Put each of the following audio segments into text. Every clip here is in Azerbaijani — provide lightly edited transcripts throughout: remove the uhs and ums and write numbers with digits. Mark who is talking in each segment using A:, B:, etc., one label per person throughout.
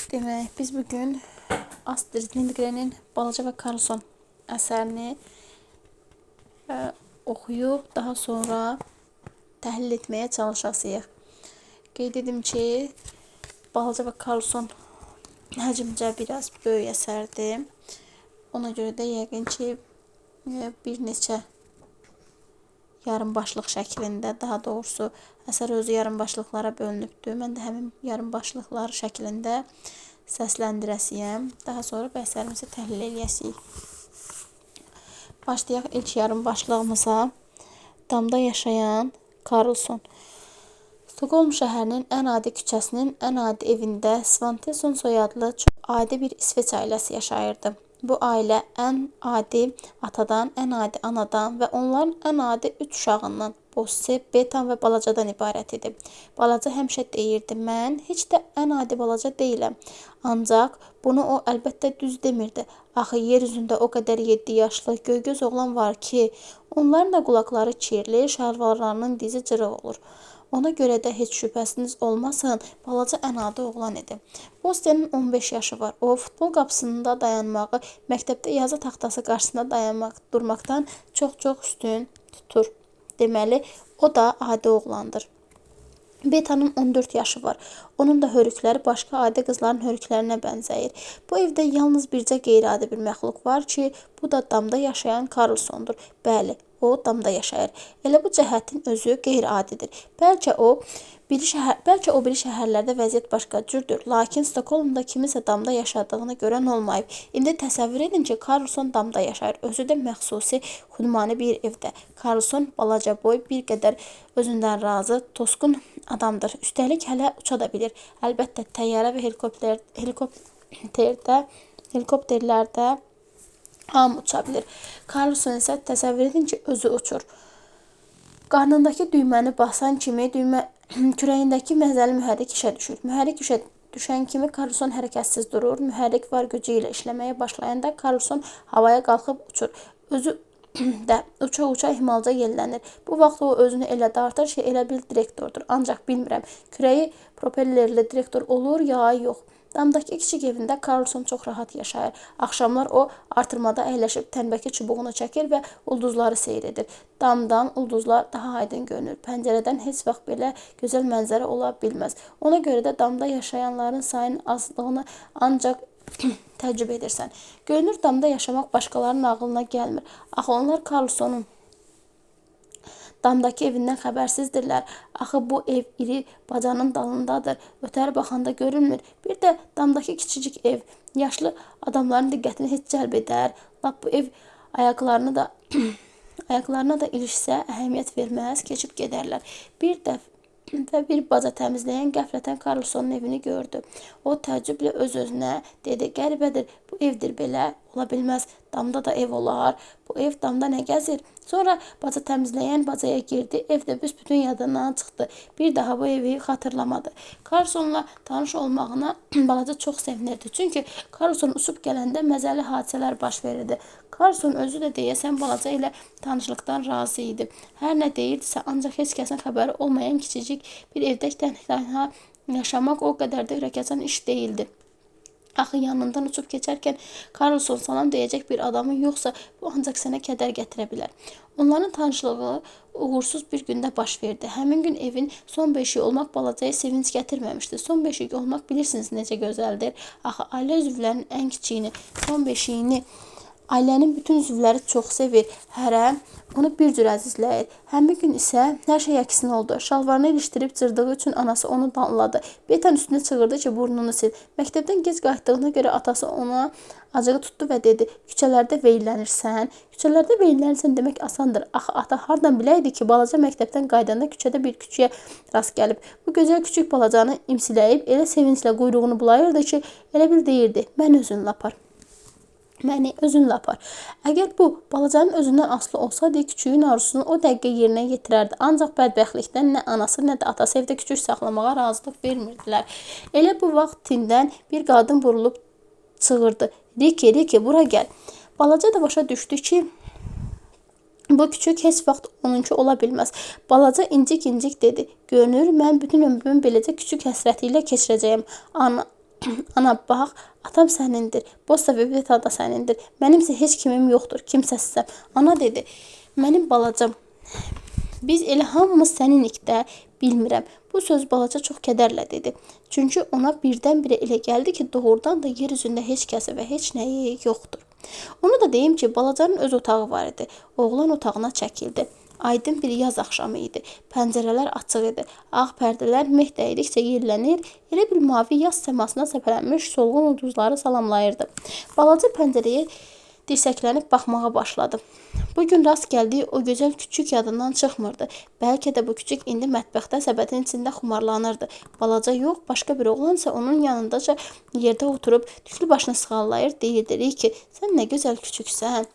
A: Demək, biz bugün Astrid Lindgren'in Balaca və Karlson əsərini oxuyub, daha sonra təhlil etməyə çalışacağıq. Qeyd edim ki, Balaca və Karlson həcmcə biraz böyük əsərdir. Ona görə də yəqin ki, bir neçə yarımbaşlıq şəklində, daha doğrusu əsər özü yarımbaşlıqlara bölünübdür. Mən də həmin yarımbaşlıqlar şəklində səsləndirəsiyəm. Daha sonra əsərimizi təhlil edəcəyik. Başlayaq ilk yarımbaşlığımıza. Damda yaşayan Karlson. Stockholm şəhərinin ən adi küçəsinin ən adi evində Svantesson soyadlı çox adi bir İsveç ailəsi yaşayırdı. Bu ailə ən adi atadan, ən adi anadan və onların ən adi 3 uşağından, Bosse, Betan və Balacadan ibarət idi. Balaca həmişə deyirdi, mən heç də ən adi balaca deyiləm. Ancaq bunu o əlbəttə düz demirdi. Axı yer üzündə o qədər 7 yaşlı göygöz oğlan var ki, onların da qulaqları kirli, şalvarlarının dizi cırıq olur. Ona görə də heç şübhəsiniz olmasın, balaca ən adi oğlan idi. Bossenin 15 yaşı var. O, futbol qapısında dayanmağı, məktəbdə yazı taxtası qarşısında durmaqdan çox-çox üstün tutur. Deməli, o da adi oğlandır. Betanın 14 yaşı var. Onun da hörükləri başqa adi qızların hörüklərinə bənzəyir. Bu evdə yalnız bircə qeyri-adi bir məxluq var ki, bu da damda yaşayan Karlsondur. Bəli, o damda yaşayır. Elə bu cəhətin özü qeyri-adidir. Bəlkə o biri şəhərlərdə vəziyyət başqa cürdür, lakin Stockholmda kimisə damda yaşadığını görən olmayıb. İndi təsəvvür edin ki, Karlson damda yaşayır. Özü də məxsusi xudmani bir evdə. Karlson balaca boy, bir qədər özündən razı, tosqun adamdır. Üstəlik hələ uça da bilir. Əlbəttə, təyyarə və helikopterlərdə hamı uça bilir. Karlson isə təsəvvür edin ki, özü uçur. Qarnındakı düyməni basan kimi kürəyindəki məzəli mühərrik işə düşür. Mühərrik işə düşən kimi Karlson hərəkətsiz durur. Mühərrik var gücü ilə işləməyə başlayanda Karlson havaya qalxıb uçur. Özü də uça-uça ehmalca yellənir. Bu vaxt o özünü elə dartır ki, elə bil direktordur. Ancaq bilmirəm, kürəyi propellerli direktor olur ya yox. Damdakı kiçik evində Karlson çox rahat yaşayır. Axşamlar o artırmada əyləşib tənbəki çubuğunu çəkir və ulduzları seyr edir. Damdan ulduzlar daha aydın görünür. Pəncərədən heç vaxt belə gözəl mənzərə ola bilməz. Ona görə də damda yaşayanların sayının azlığını ancaq təəccüb edirsən. Görünür, damda yaşamaq başqalarının ağlına gəlmir. Axı onlar Karlsonun damdakı evindən xəbərsizdirlər. Axı bu ev iri bacanın dalındadır. Ötəri baxanda görünmür. Bir də damdakı kiçicik ev yaşlı adamların diqqətini heç cəlb edər. Lap bu ev ayaqlarına da ilişsə əhəmiyyət verməz, keçib gedərlər. Bir baca təmizləyən qəflətən Karlsonun evini gördü. O təəccüblə öz-özünə dedi, qəribədir, bu evdir belə, ola bilməz, damda da ev olar, bu ev damda nə gəzir? Sonra baca təmizləyən bacaya girdi, evdə büsbütün yadından çıxdı. Bir daha bu evi xatırlamadı. Karlsonla tanış olmağına balaca çox sevinirdi. Çünki Karlson uçub gələndə məzəli hadisələr baş verirdi. Karlson özü də deyəsən balaca ilə tanışlıqdan razı idi. Hər nə deyirdisə, ancaq heç kəsin xəbəri olmayan kiçicik bir evdə tənha yaşamaq o qədər də ürəkaçan iş deyildi. Axı yanından uçub keçərkən Karlson salam deyəcək bir adamın yoxsa bu ancaq sənə kədər gətirə bilər. Onların tanışlığı uğursuz bir gündə baş verdi. Həmin gün evin son beşiyi olmaq balacaya sevinç gətirməmişdi. Son beşik olmaq bilirsiniz necə gözəldir. Axı ailə üzvlərinin ən kiçiyini, son beşiyini ailənin bütün üzvləri çox sevir. Hərə onu bir cür əzizləyir. Həmin gün isə hər şey əksinə oldu. Şalvarını ilişdirib cırdığı üçün anası onu danladı. Betan üstünə çığırdı ki, burnunu sil. Məktəbdən gec qayıtdığına görə atası ona acığı tutdu və dedi, küçələrdə veylənirsən. Küçələrdə veylənirsən demək asandır. Axı ata hardan biləydi ki, balaca məktəbdən qaydanda küçədə bir küçüyə rast gəlib. Bu gözəl küçük balacanı imsiləyib, elə sevinclə quyruğunu bulayırdı ki, elə bil deyirdi, məni özünlə apar. Əgər bu balacanın özündən asılı olsaydı, küçüyün arzusunu o dəqiqə yerinə yetirərdi. Ancaq bədbəxtlikdən nə anası, nə də atası evdə küçük saxlamağa razılıq vermirdilər. Elə bu vaxt tindən bir qadın burulub çığırdı. Riki, bura gəl. Balaca da başa düşdü ki, bu küçük heç vaxt onunki ola bilməz. Balaca incik dedi. Görünür, mən bütün ömrümü beləcə küçük həsrəti ilə keçirəcəyəm. Ana bax, atam sənindir. Bossa və Beta da sənindir. Mənimsə heç kimim yoxdur, kimsəsizəm. Ana dedi, mənim balacam, biz elə hamımız səninik də, bilmirəm. Bu söz balaca çox kədərlə dedi. Çünki ona birdən-birə elə gəldi ki, doğrudan da yer üzündə heç kəsi və heç nəyi yoxdur. Onu da deyim ki, balacanın öz otağı var idi. Oğlan otağına çəkildi. Aydın bir yaz axşamı idi. Pəncərələr açıq idi. Ağ pərdələr meh dəydikcə yellənir, elə bir mavi yaz səmasına səpələnmiş solğun ulduzları salamlayırdı. Balaca pəncərəyə dirsəklənib baxmağa başladı. Bugün rast gəldiyi o gözəl küçük yadından çıxmırdı. Bəlkə də bu küçük indi mətbəxdə səbətin içində xumarlanırdı. Balaca yox, başqa bir oğlan isə onun yanındaca yerdə oturub tüklü başını sığallayır, deyirdi ki, sən nə gözəl küçüksən.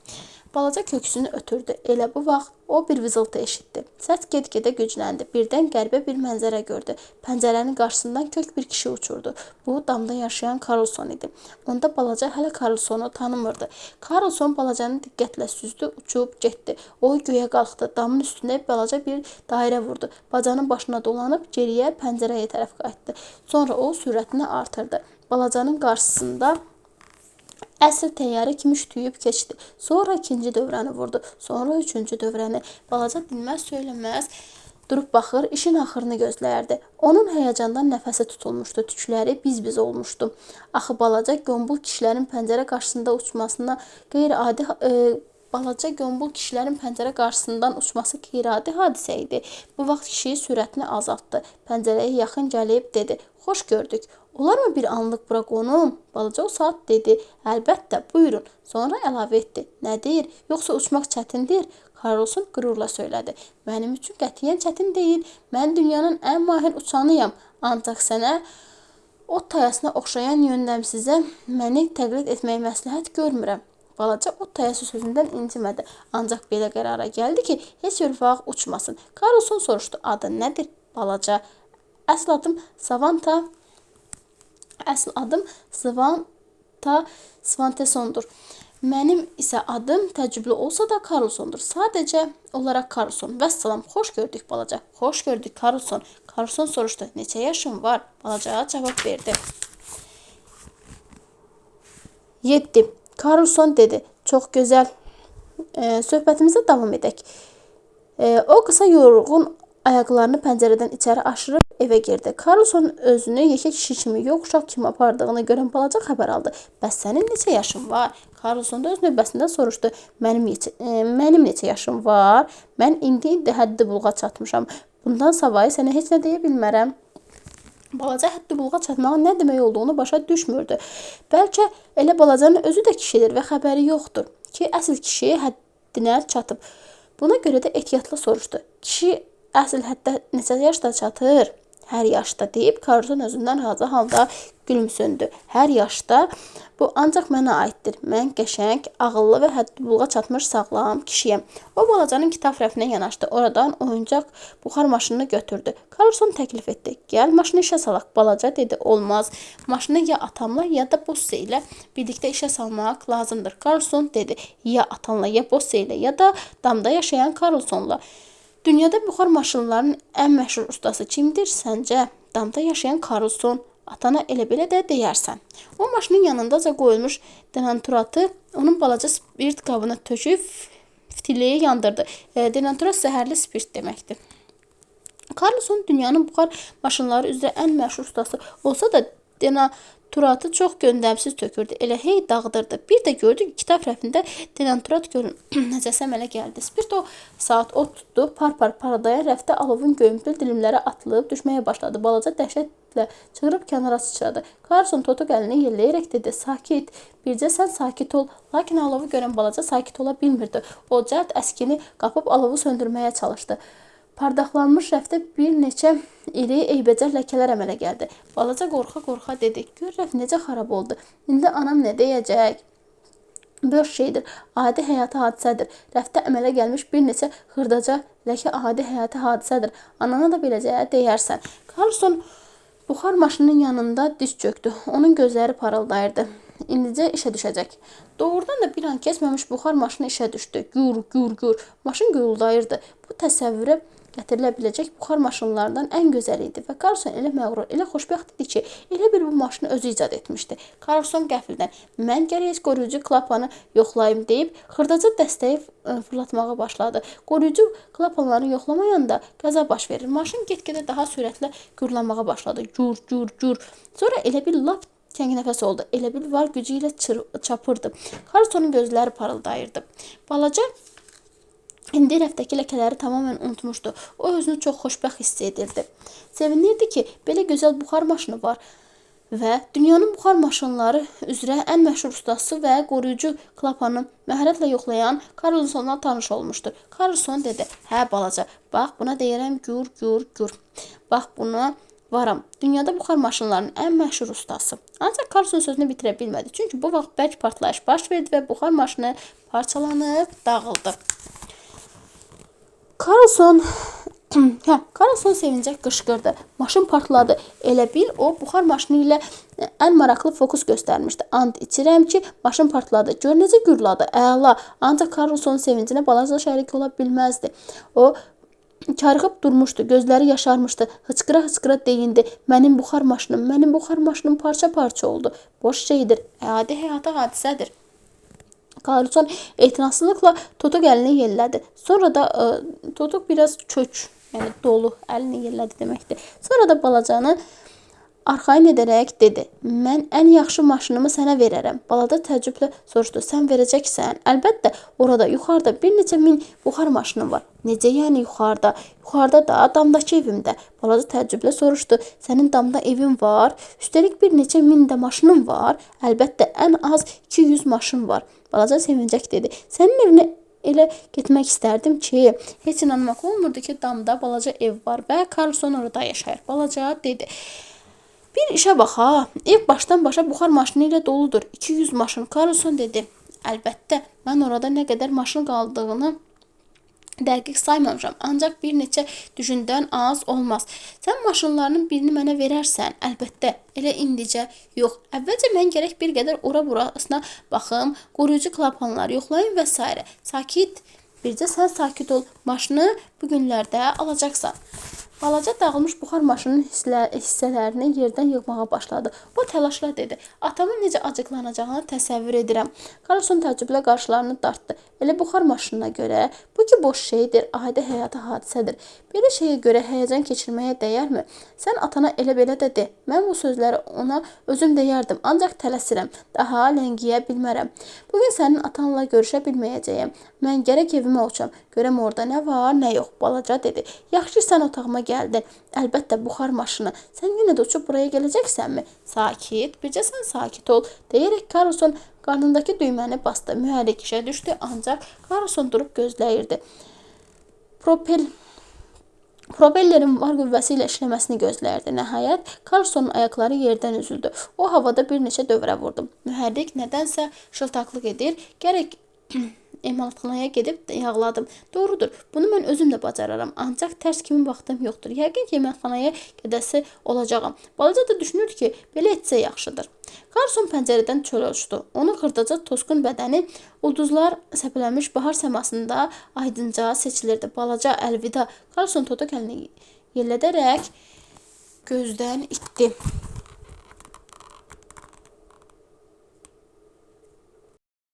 A: Balaca köksünü ötürdü. Elə bu vaxt o bir vızıltı eşitdi. Səs get-gedə gücləndi. Birdən qəribə bir mənzərə gördü. Pəncərənin qarşısından kök bir kişi uçurdu. Bu, damda yaşayan Karlson idi. Onda balaca hələ Karlsonu tanımırdı. Karlson balacanı diqqətlə süzdü, uçub getdi. O göyə qalxdı. Damın üstündə balaca bir dairə vurdu. Bacanın başına dolanıb geriyə pəncərəyə tərəf qayıtdı. Sonra o sürətini artırdı. Balacanın qarşısında əsl təyyarə kimi şütüyüb keçdi. Sonra ikinci dövrəni vurdu. Sonra üçüncü dövrəni. Balaca dinməz söyləməz durub baxır, işin axırını gözləyərdi. Onun həyəcandan nəfəsi tutulmuşdu. Tükləri biz-biz olmuşdu. Axı balaca gömbul kişilərin pəncərə qarşısında uçmasına qeyri-adi Balaca gömbul kişilərin pəncərə qarşısından uçması qeyri-adi hadisə idi. Bu vaxt kişi sürətini azaltdı. Pəncərəyə yaxın gəlib dedi: "Xoş gördük. Olarmı bir anlıq bura qonum?" Balaca o saat dedi: "Əlbəttə, buyurun." Sonra əlavə etdi: "Nədir? Yoxsa uçmaq çətindir?" Karlson qürurla söylədi: "Mənim üçün qətiyyən çətin deyil. Mən dünyanın ən mahir uçanıyam. Ancaq sənə ot tayasına oxşayan yöndəmsizə məni təqlid etməyi məsləhət görmürəm." Balaca ot tayası sözündən incimədi. Ancaq belə qərara gəldi ki, heç bir vaxt uçmasın. Karlson soruşdu: "Adın nədir?" Balaca: "Əsl adım Savanta. Əsl adım Svantesondur. Mənim isə adım təəccüblü olsa da Karlsondur. Sadəcə olaraq Karlson. Vəssalam, xoş gördük balaca." "Xoş gördük Karlson." Karlson soruşdu: "Neçə yaşın var?" Balaca cavab verdi: 7. Karlson dedi: "Çox gözəl. Söhbətimizə davam edək." O qısa yorğun ayaqlarını pəncərədən içəri aşırıb evə girdi. Karlson özünü yekə kişi kimi yox, uşaq kimi apardığını görən balaca xəbər aldı. "Bəs sənin neçə yaşın var?" Karlson da öz növbəsində soruşdu. Mənim neçə yaşım var? Mən indi həddi buluğa çatmışam. Bundan savayı sənə heç nə deyə bilmərəm." Balaca həddi buluğa çatmağın nə demək olduğunu başa düşmürdü. Bəlkə elə balacanın özü də kişidir və xəbəri yoxdur ki, əsl kişi həddinə çatıb. Buna görə də ehtiyatla soruşdu: "Kişi əsl həddə neçə yaşda çatır?" "Hər yaşda," deyib Karlson özündən razı halda gülümsündü. "Hər yaşda? Bu ancaq mənə aiddir. Mən qəşəng, ağıllı və həddi buluğa çatmış sağlam kişiyəm." O balacanın kitab rəfinə yanaşdı. Oradan oyuncaq buxar maşınını götürdü. Karlson təklif etdi: "Gəl maşını işə salaq." Balaca dedi: "Olmaz. Maşını ya atamla ya da Bosse ilə birlikdə işə salmaq lazımdır." Karlson dedi: "Ya atanla, ya Bosse ilə, ya da damda yaşayan Karlsonla." Dünyada buxar maşınlarının ən məşhur ustası kimdir səncə? Damda yaşayan Karlson. Atana elə belə də deyərsən. O maşının yanındaca qoyulmuş denaturatı onun balaca spirt qabına töküb fitiliyi yandırdı. Denaturat zəhərli spirt deməkdir. Karlson dünyanın buxar maşınları üzrə ən məşhur ustası olsa da denaturatı çox göndəmsiz tökürdü. Elə hey dağıdırdı. Bir də gördü ki, kitab rəfində denaturat görün. Necəsə əmələ gəldi. Spirt o saat o tutdu. Par-par paradayan rəfdə alovun göyümtül dilimlərə atılıb düşməyə başladı. Balaca dəhşətlə çığırıb kənara sıçradı. Karlson totuq əlini yelləyərək dedi: "Sakit, bircə sən sakit ol." Lakin alovu görən balaca sakit ola bilmirdi. O cəld əskini qapıb alovu söndürməyə çalışdı. Pardaqlanmış rəfdə bir neçə iri eybəcər ləkələr əmələ gəldi. Balaca qorxa-qorxa dedi: "Gör rəf necə xarab oldu. İndi anam nə deyəcək?" Boş şeydir, adi həyati hadisədir. Rəfdə əmələ gəlmiş bir neçə xırdaca ləkə adi həyati hadisədir. Anana da beləcəyə deyərsən. Karlson buxar maşının yanında diz çöktü. Onun gözləri parıldayırdı. İndicə işə düşəcək. Doğrudan da bir an keçməmiş buxar maşını işə düşdü. Gür, gür, gür. Maşın guruldayırdı. Bu təsəvvürə gətirilə biləcək buxar maşınlarından ən gözəli idi və Karlson elə məğrur, elə xoşbəxt idi ki, elə bil bu maşını özü icad etmişdi. Karlson qəfildən mən gərək qoruyucu klapanı yoxlayım deyib xırdaca dəstəyi fırlatmağa başladı. Qoruyucu klapanları yoxlamayanda qəza baş verir. Maşın get-gedə daha sürətlə gürlənməyə başladı. Gur, gur, gur. Sonra elə bil lap təngnəfəs oldu. Elə bil var gücü ilə çapırdı. Karlsonun gözləri parıldayırdı. Balaca İndi rəfdəki ləkələri tamamilə unutmuşdu. O özünü çox xoşbəxt hiss edirdi. Sevinirdi ki, belə gözəl buxar maşını var və dünyanın buxar maşınları üzrə ən məşhur ustası və qoruyucu klapanı məharətlə yoxlayan Karlsonla tanış olmuşdu. Karlson dedi: "Hə balaca, bax buna deyirəm gur, gur, gur. Bax buna varam. Dünyada buxar maşınlarının ən məşhur ustası." Ancaq Karlson sözünü bitirə bilmədi. Çünki bu vaxt bərk partlayış baş verdi və buxar maşını parçalanıb dağıldı. Karlson sevincək qışqırdı. Maşın partladı. Elə bil o buxar maşını ilə ən maraqlı fokus göstərmişdi. And içirəm ki, maşın partladı. Gör necə gürladı. Əla. Ancaq Karlsonun sevincinə balaca şərik ola bilməzdi. O karıxıb durmuşdu. Gözləri yaşarmışdı. Hıçqıra-hıçqıra deyindi: "Mənim buxar maşınım, mənim buxar maşınım parça-parça oldu. Boş şeydir. Adi həyata hadisədir." Karlson etinasızlıqla totuq əlini yellədi. Sonra da totuq biraz kök, yəni dolu əlini yellədi deməkdir. Sonra da balacanı arxayın edərək dedi: "Mən ən yaxşı maşınımı sənə verərəm." Balaca təəccüblə soruşdu: "Sən verəcəksən?" "Əlbəttə, orada yuxarıda bir neçə min buxar maşını var." "Necə yəni yuxarıda?" "Yuxarıda da, damdakı evimdə." Balaca təəccüblə soruşdu: "Sənin damda evin var, üstəlik bir neçə min də maşının var?" "Əlbəttə, ən az 200 maşın var." Balaca sevincək dedi: "Sənin evinə elə getmək istərdim ki, heç inanmaq olmurdu ki, damda balaca ev var və Karlson orada yaşayır." Balaca dedi: "Bir işə bax ha, ev başdan başa buxar maşını ilə doludur. 200 maşın." Karlson dedi: "Əlbəttə, mən orada nə qədər maşın qaldığını dəqiq saymamışam, ancaq bir neçə düşündən az olmaz. Sən maşınlarının birini mənə verərsən?" "Əlbəttə, elə indicə yox. Əvvəlcə mən gərək bir qədər ora-burasına baxım, qoruyucu klapanları yoxlayım və s. Sakit, bircə sən sakit ol. Maşını bu günlərdə alacaqsan." Balaca dağılmış buxar maşının hissələrini yerdən yığmağa başladı. O təlaşla dedi: "Atamın necə acıqlanacağını təsəvvür edirəm." Karlson təəccüblə qarşılarını dartdı. "Elə buxar maşınına görə? Bu ki boş şeydir, adi həyata hadisədir. Belə şeyə görə həyəcan keçirməyə dəyərmi? Sən atana elə belə də de. Mən bu sözləri ona özüm deyərdim, ancaq tələsirəm. Daha ləngiyə bilmərəm. Bugün sənin atanla görüşə bilməyəcəyəm. Mən gərək evimə uçam. Görəm orada nə var, nə yox." Balaca dedi: "Yaxşı sən otağıma gəldin. Əlbəttə buxar maşını. Sən yenə də uçub buraya gələcəksənmi?" "Sakit, bircə sən sakit ol." deyərək Karlson qarnındakı düyməni bastı. Mühərrik işə düşdü, ancaq Karlson durub gözləyirdi. Propellerin var qüvvəsi ilə işləməsini gözləyirdi. Nəhayət, Karlsonun ayaqları yerdən üzüldü. O havada bir neçə dövrə vurdu. Mühərrik nədənsə şıltaqlıq edir. Gərək emalatxanaya gedib yağladım. Doğrudur, bunu mən özüm də bacararam. Ancaq tərs kimi vaxtım yoxdur. Yəqin ki, emalatxanaya gedəsi olacağam. Balaca da düşünür ki, belə etsə yaxşıdır. Karlson pəncərədən çölə uçdu. Onun xırdaca tosqun bədəni ulduzlar səpələnmiş bahar səmasında aydınca seçilirdi. Balaca əlvida. Karlson totuq əlini yellədərək gözdən itdi.